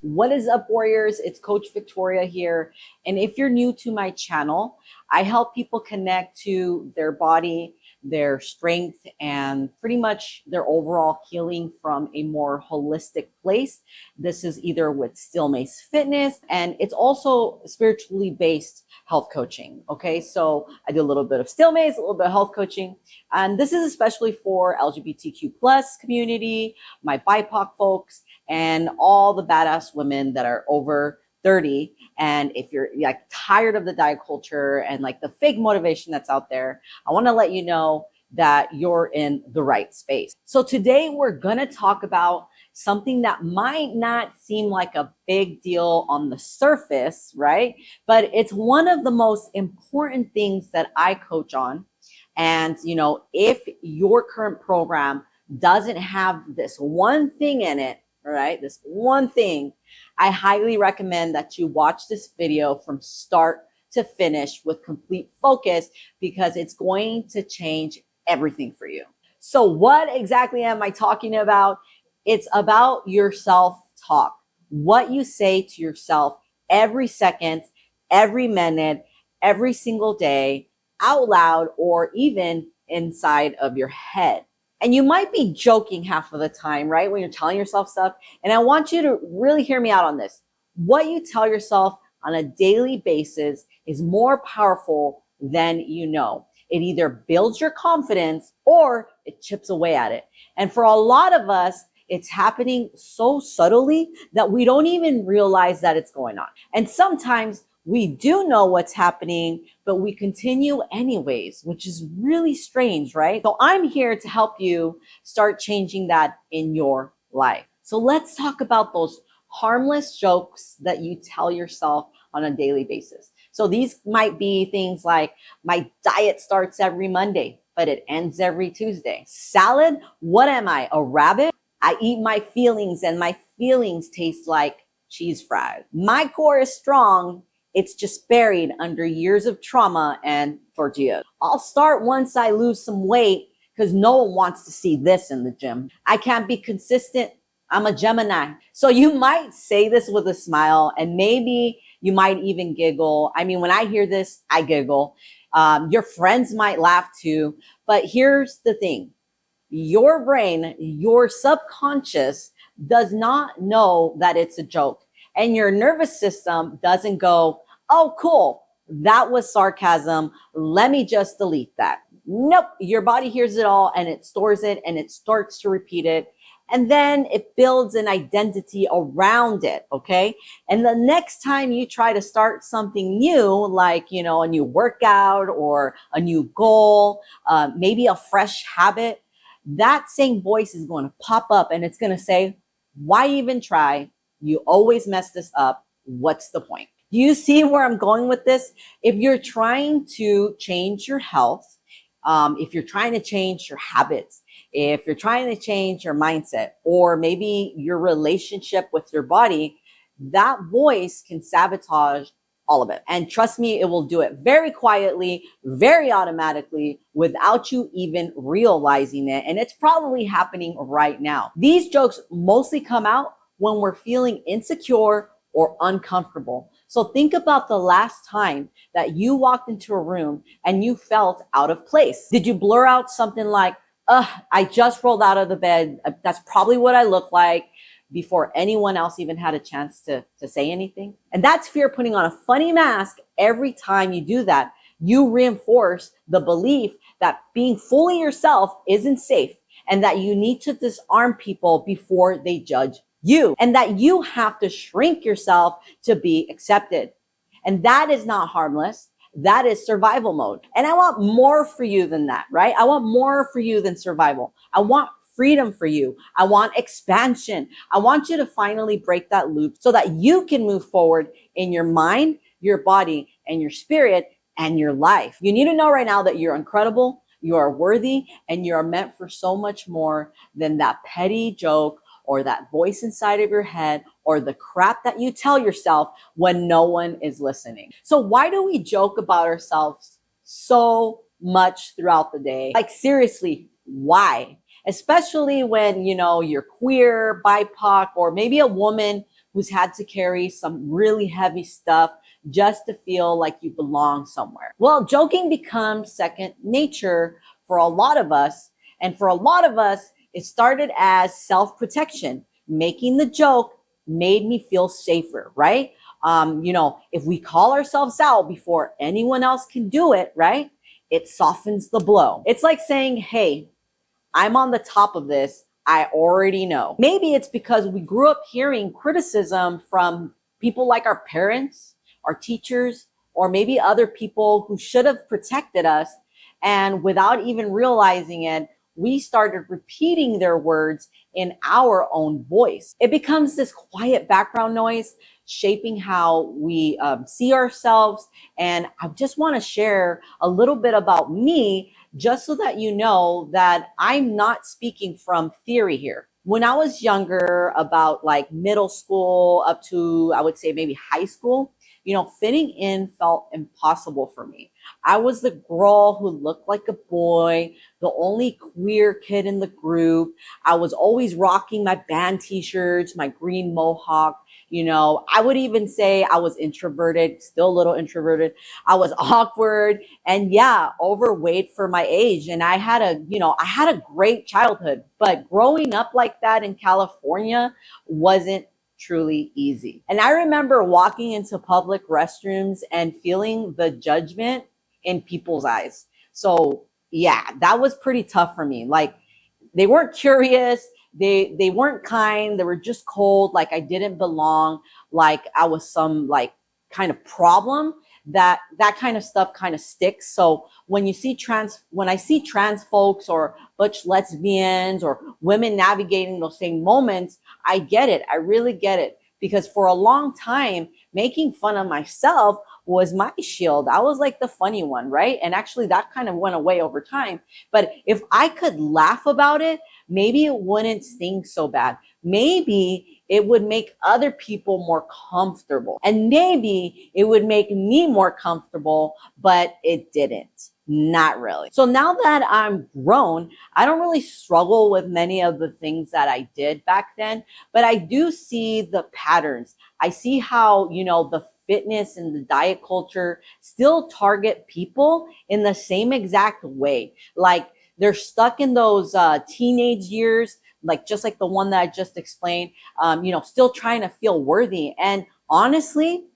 What is up, warriors? It's Coach Victoria here. And if you're new to my channel, I help people connect to their body, their strength, and pretty much their overall healing from a more holistic place. This is either with Still Mace Fitness, and it's also spiritually based health coaching. Okay, so I do a little bit of Still Mace, a little bit of health coaching, and this is especially for LGBTQ plus community, my BIPOC folks, and all the badass women that are over 30. And if you're like tired of the diet culture and like the fake motivation that's out there, I want to let you know that you're in the right space. So today we're going to talk about something that might not seem like a big deal on the surface, right? But it's one of the most important things that I coach on. And, you know, if your current program doesn't have this one thing in it, all right, this one thing, I highly recommend that you watch this video from start to finish with complete focus, because it's going to change everything for you. So what exactly am I talking about? It's about your self-talk, what you say to yourself every second, every minute, every single day, out loud, or even inside of your head. And you might be joking half of the time, right? When you're telling yourself stuff. And I want you to really hear me out on this. What you tell yourself on a daily basis is more powerful than you know. It either builds your confidence or it chips away at it. And for a lot of us, it's happening so subtly that we don't even realize that it's going on. And sometimes we do know what's happening, but we continue anyways, which is really strange, right? So I'm here to help you start changing that in your life. So let's talk about those harmless jokes that you tell yourself on a daily basis. So these might be things like, my diet starts every Monday, but it ends every Tuesday. Salad? What am I, a rabbit? I eat my feelings and my feelings taste like cheese fries. My core is strong. It's just buried under years of trauma and tortillas. I'll start once I lose some weight because no one wants to see this in the gym. I can't be consistent. I'm a Gemini. So you might say this with a smile, and maybe you might even giggle. I mean, when I hear this, I giggle. Your friends might laugh too. But here's the thing. Your brain, your subconscious does not know that it's a joke. And your nervous system doesn't go, oh, cool, that was sarcasm. Let me just delete that. Nope. Your body hears it all and it stores it and it starts to repeat it. And then it builds an identity around it. Okay. And the next time you try to start something new, like, you know, a new workout or a new goal, maybe a fresh habit, that same voice is going to pop up and it's going to say, why even try? You always mess this up. What's the point? Do you see where I'm going with this? If you're trying to change your health, if you're trying to change your habits, if you're trying to change your mindset, or maybe your relationship with your body, that voice can sabotage all of it. And trust me, it will do it very quietly, very automatically, without you even realizing it. And it's probably happening right now. These jokes mostly come out when we're feeling insecure or uncomfortable. So think about the last time that you walked into a room and you felt out of place. Did you blur out something like, I just rolled out of the bed. That's probably what I look like, before anyone else even had a chance to say anything? And that's fear putting on a funny mask. Every time you do that, you reinforce the belief that being fully yourself isn't safe, and that you need to disarm people before they judge you, and that you have to shrink yourself to be accepted. And that is not harmless. That is survival mode. And I want more for you than that, right? I want more for you than survival. I want freedom for you. I want expansion. I want you to finally break that loop so that you can move forward in your mind, your body, and your spirit, and your life. You need to know right now that you're incredible, you are worthy, and you are meant for so much more than that petty joke or that voice inside of your head or the crap that you tell yourself when no one is listening. So why do we joke about ourselves so much throughout the day. Like seriously, why? Especially when, you're queer, BIPOC, or maybe a woman who's had to carry some really heavy stuff just to feel like you belong somewhere. Well, joking becomes second nature for a lot of us. And for a lot of us, it started as self-protection. Making the joke made me feel safer, right? If we call ourselves out before anyone else can do it, right? It softens the blow. It's like saying, hey, I'm on the top of this. I already know. Maybe it's because we grew up hearing criticism from people like our parents, our teachers, or maybe other people who should have protected us. And without even realizing it, we started repeating their words in our own voice. It becomes this quiet background noise shaping how we see ourselves. And I just want to share a little bit about me, just so that you know that I'm not speaking from theory here. When I was younger, about like middle school up to, I would say maybe high school, fitting in felt impossible for me. I was the girl who looked like a boy, the only queer kid in the group. I was always rocking my band t-shirts, my green mohawk. I would even say I was introverted, still a little introverted. I was awkward and overweight for my age. And I had a great childhood, but growing up like that in California wasn't truly easy. And I remember walking into public restrooms and feeling the judgment in people's eyes. So that was pretty tough for me. Like, they weren't curious. They weren't kind. They were just cold. Like I didn't belong. Like I was some like kind of problem. That kind of stuff kind of sticks. So when I see trans folks or butch lesbians or women navigating those same moments, I get it. I really get it. Because for a long time, making fun of myself was my shield. I was like the funny one, right? And actually that kind of went away over time. But if I could laugh about it, maybe it wouldn't sting so bad. Maybe it would make other people more comfortable. And maybe it would make me more comfortable, but it didn't. Not really. So now that I'm grown, I don't really struggle with many of the things that I did back then, but I do see the patterns. I see how, the fitness and the diet culture still target people in the same exact way. Like they're stuck in those teenage years, like just like the one that I just explained, still trying to feel worthy. And honestly,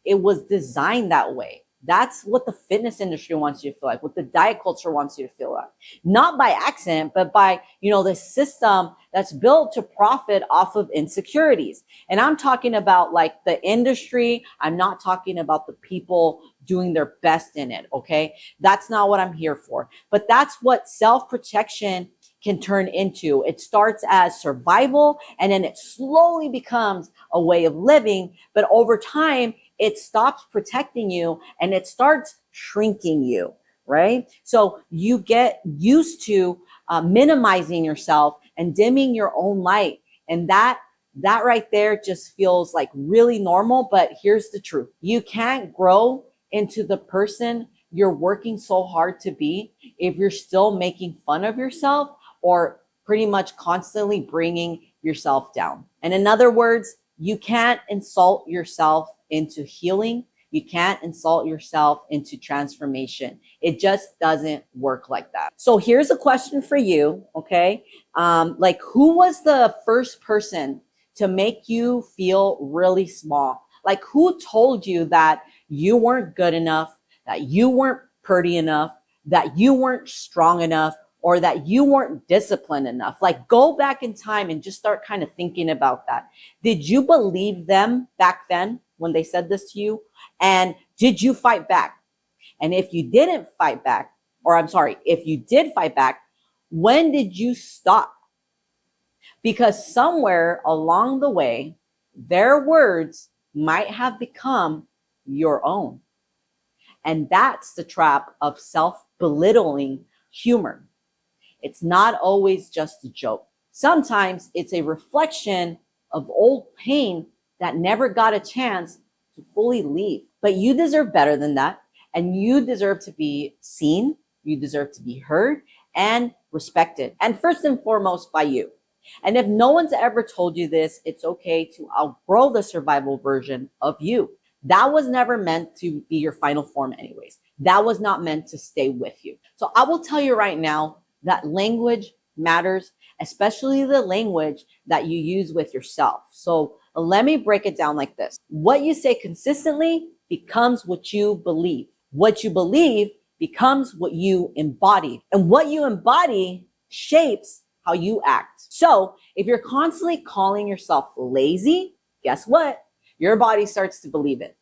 it was designed that way. That's what the fitness industry wants you to feel like, what the diet culture wants you to feel like. Not by accident, but by, the system that's built to profit off of insecurities. And I'm talking about like the industry. I'm not talking about the people doing their best in it, okay? That's not what I'm here for. But that's what self-protection can turn into. It starts as survival and then it slowly becomes a way of living. But over time, it stops protecting you and it starts shrinking you, right? So you get used to minimizing yourself and dimming your own light. And that right there just feels like really normal. But here's the truth. You can't grow into the person you're working so hard to be if you're still making fun of yourself or pretty much constantly bringing yourself down. And in other words, you can't insult yourself into healing. You can't insult yourself into transformation. It just doesn't work like that. So here's a question for you, okay? Who was the first person to make you feel really small? Like who told you that you weren't good enough, that you weren't pretty enough, that you weren't strong enough, or that you weren't disciplined enough? Like go back in time and just start kind of thinking about that. Did you believe them back then when they said this to you? And did you fight back? And if you didn't fight back, if you did fight back, when did you stop? Because somewhere along the way, their words might have become your own. And that's the trap of self-belittling humor. It's not always just a joke. Sometimes it's a reflection of old pain that never got a chance to fully leave. But you deserve better than that. And you deserve to be seen. You deserve to be heard and respected. And first and foremost, by you. And if no one's ever told you this, it's okay to outgrow the survival version of you. That was never meant to be your final form anyways. That was not meant to stay with you. So I will tell you right now that language matters, especially the language that you use with yourself. So let me break it down like this. What you say consistently becomes what you believe. What you believe becomes what you embody. And what you embody shapes how you act. So if you're constantly calling yourself lazy, guess what? Your body starts to believe it.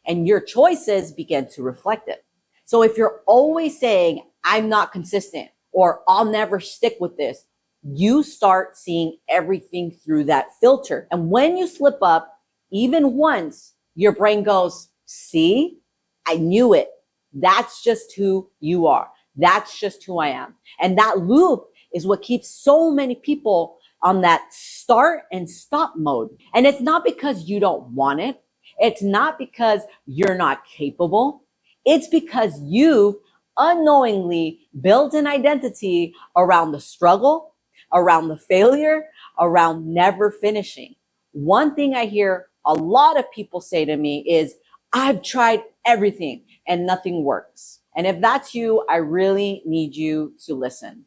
And your choices begin to reflect it. So if you're always saying, I'm not consistent, or I'll never stick with this, you start seeing everything through that filter. And when you slip up, even once, your brain goes, see, I knew it. That's just who you are. That's just who I am. And that loop is what keeps so many people on that start and stop mode. And it's not because you don't want it. It's not because you're not capable. It's because you've unknowingly built an identity around the struggle, around the failure, around never finishing. One thing I hear a lot of people say to me is, I've tried everything and nothing works. And if that's you, I really need you to listen,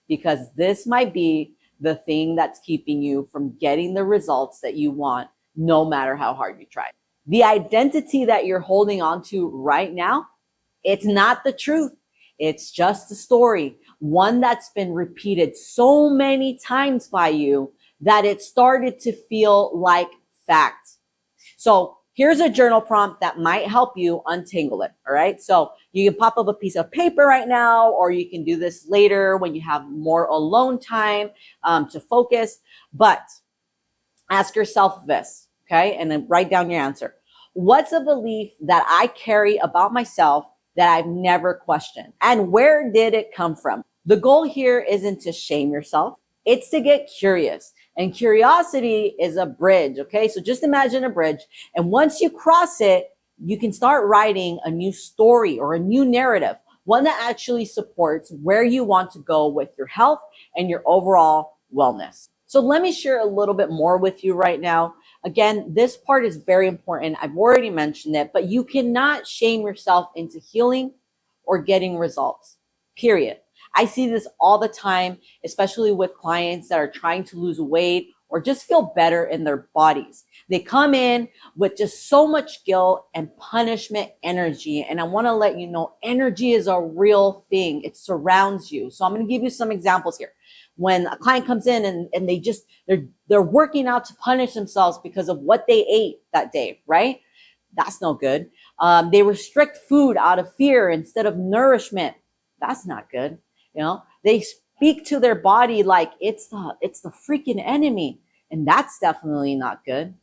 because this might be the thing that's keeping you from getting the results that you want, no matter how hard you try. The identity that you're holding on to right now, it's not the truth. It's just a story, one that's been repeated so many times by you that it started to feel like fact. So here's a journal prompt that might help you untangle it. All right. So you can pop up a piece of paper right now, or you can do this later when you have more alone time to focus. But ask yourself this, okay? And then write down your answer. What's a belief that I carry about myself that I've never questioned? And where did it come from? The goal here isn't to shame yourself. It's to get curious. And curiosity is a bridge, okay? So just imagine a bridge. And once you cross it, you can start writing a new story or a new narrative, one that actually supports where you want to go with your health and your overall wellness. So let me share a little bit more with you right now. Again, this part is very important. I've already mentioned it, but you cannot shame yourself into healing or getting results, period. I see this all the time, especially with clients that are trying to lose weight or just feel better in their bodies. They come in with just so much guilt and punishment energy. And I want to let you know, energy is a real thing. It surrounds you. So I'm going to give you some examples here. When a client comes in and they're working out to punish themselves because of what they ate that day, right? That's no good. They restrict food out of fear instead of nourishment. That's not good. You know, they speak to their body like it's the freaking enemy. And that's definitely not good.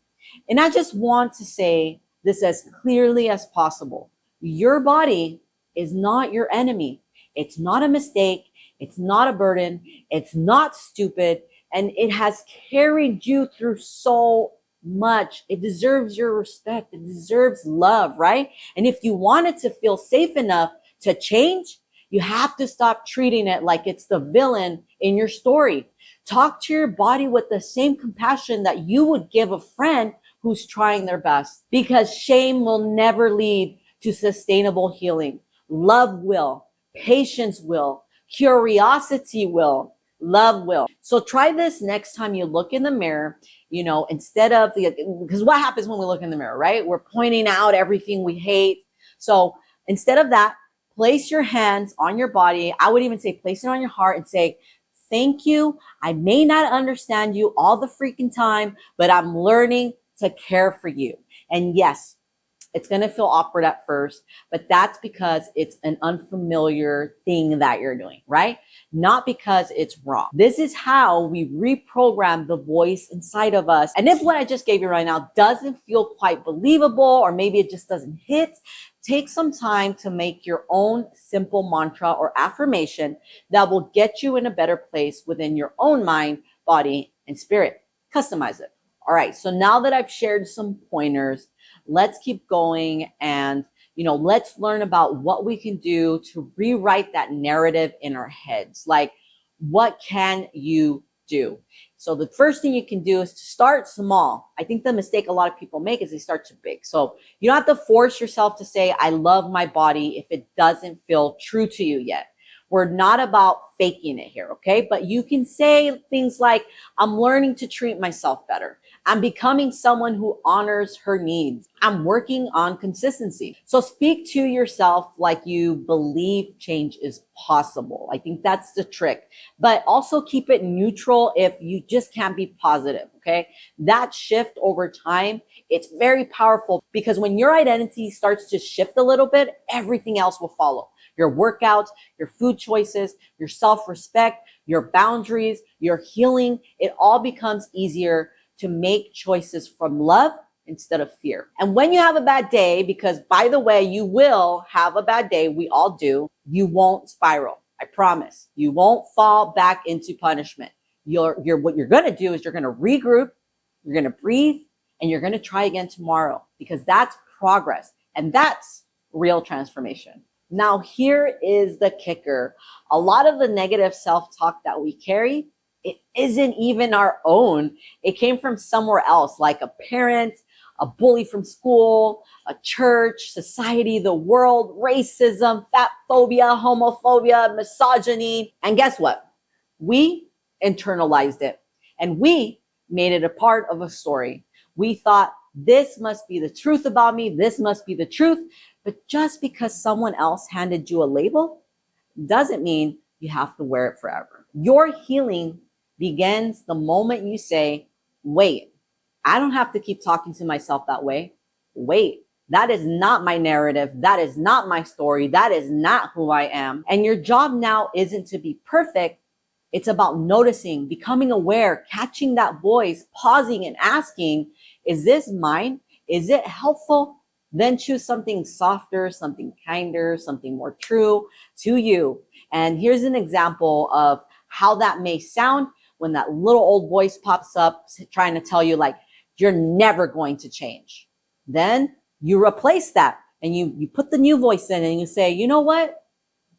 And I just want to say this as clearly as possible. Your body is not your enemy. It's not a mistake. It's not a burden. It's not stupid. And it has carried you through so much. It deserves your respect. It deserves love, right? And if you want it to feel safe enough to change, you have to stop treating it like it's the villain in your story. Talk to your body with the same compassion that you would give a friend who's trying their best, because shame will never lead to sustainable healing. Love will, patience will, curiosity will, love will. So try this next time you look in the mirror, you know, instead of because what happens when we look in the mirror, right? We're pointing out everything we hate. So instead of that, place your hands on your body. I would even say place it on your heart and say, thank you. I may not understand you all the freaking time, but I'm learning to care for you. And yes, it's going to feel awkward at first, but that's because it's an unfamiliar thing that you're doing, right? Not because it's wrong. This is how we reprogram the voice inside of us. And if what I just gave you right now doesn't feel quite believable, or maybe it just doesn't hit, take some time to make your own simple mantra or affirmation that will get you in a better place within your own mind, body, and spirit. Customize it. All right. So now that I've shared some pointers, let's keep going and let's learn about what we can do to rewrite that narrative in our heads. Like, what can you do? So the first thing you can do is to start small. I think the mistake a lot of people make is they start too big. So you don't have to force yourself to say, I love my body if it doesn't feel true to you yet. We're not about faking it here, okay? But you can say things like, I'm learning to treat myself better. I'm becoming someone who honors her needs. I'm working on consistency. So speak to yourself like you believe change is possible. I think that's the trick. But also keep it neutral if you just can't be positive, okay? That shift over time, it's very powerful because when your identity starts to shift a little bit, everything else will follow. Your workouts, your food choices, your self-respect, your boundaries, your healing, it all becomes easier to make choices from love instead of fear. And when you have a bad day, because by the way, you will have a bad day, we all do, you won't spiral. I promise. You won't fall back into punishment. What you're going to do is you're going to regroup, you're going to breathe, and you're going to try again tomorrow, because that's progress and that's real transformation. Now, here is the kicker. A lot of the negative self-talk that we carry, it isn't even our own. It came from somewhere else, like a parent, a bully from school, a church, society, the world, racism, fat phobia, homophobia, misogyny. And guess what? We internalized it and we made it a part of a story. We thought, this must be the truth about me. This must be the truth. But just because someone else handed you a label doesn't mean you have to wear it forever. Your healing begins the moment you say, wait, I don't have to keep talking to myself that way. Wait, that is not my narrative. That is not my story. That is not who I am. And your job now isn't to be perfect. It's about noticing, becoming aware, catching that voice, pausing and asking, is this mine? Is it helpful? Then choose something softer, something kinder, something more true to you. And here's an example of how that may sound when that little old voice pops up trying to tell you, like, you're never going to change. Then you replace that and you put the new voice in and you say, you know what?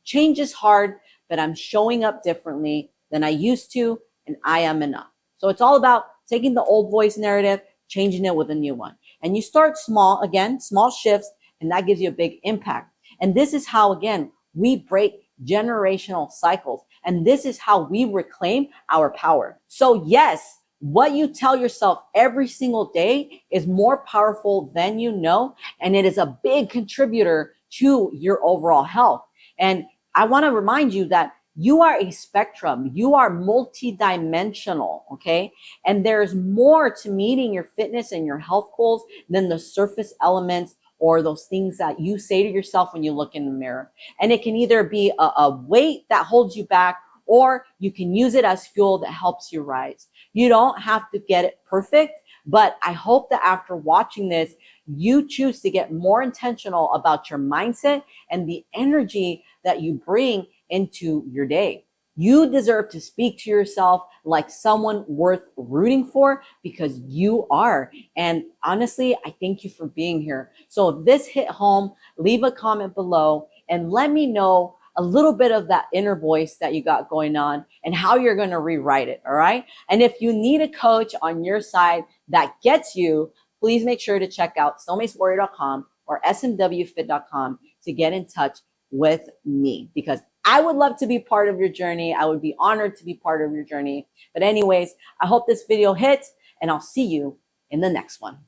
Change is hard, but I'm showing up differently than I used to, and I am enough. So it's all about taking the old voice narrative, changing it with a new one. And you start small, again, small shifts, and that gives you a big impact. And this is how, again, we break generational cycles. And this is how we reclaim our power. So yes, what you tell yourself every single day is more powerful than you know. And it is a big contributor to your overall health. And I want to remind you that you are a spectrum. You are multidimensional, okay? And there's more to meeting your fitness and your health goals than the surface elements or those things that you say to yourself when you look in the mirror. And it can either be a weight that holds you back, or you can use it as fuel that helps you rise. You don't have to get it perfect, but I hope that after watching this, you choose to get more intentional about your mindset and the energy that you bring into your day. You deserve to speak to yourself like someone worth rooting for, because you are. And honestly, I thank you for being here. So if this hit home, leave a comment below and let me know a little bit of that inner voice that you got going on and how you're going to rewrite it. All right. And if you need a coach on your side that gets you, please make sure to check out snowmacewarrior.com or smwfit.com to get in touch with me, because I would love to be part of your journey. I would be honored to be part of your journey. But anyways, I hope this video hits, and I'll see you in the next one.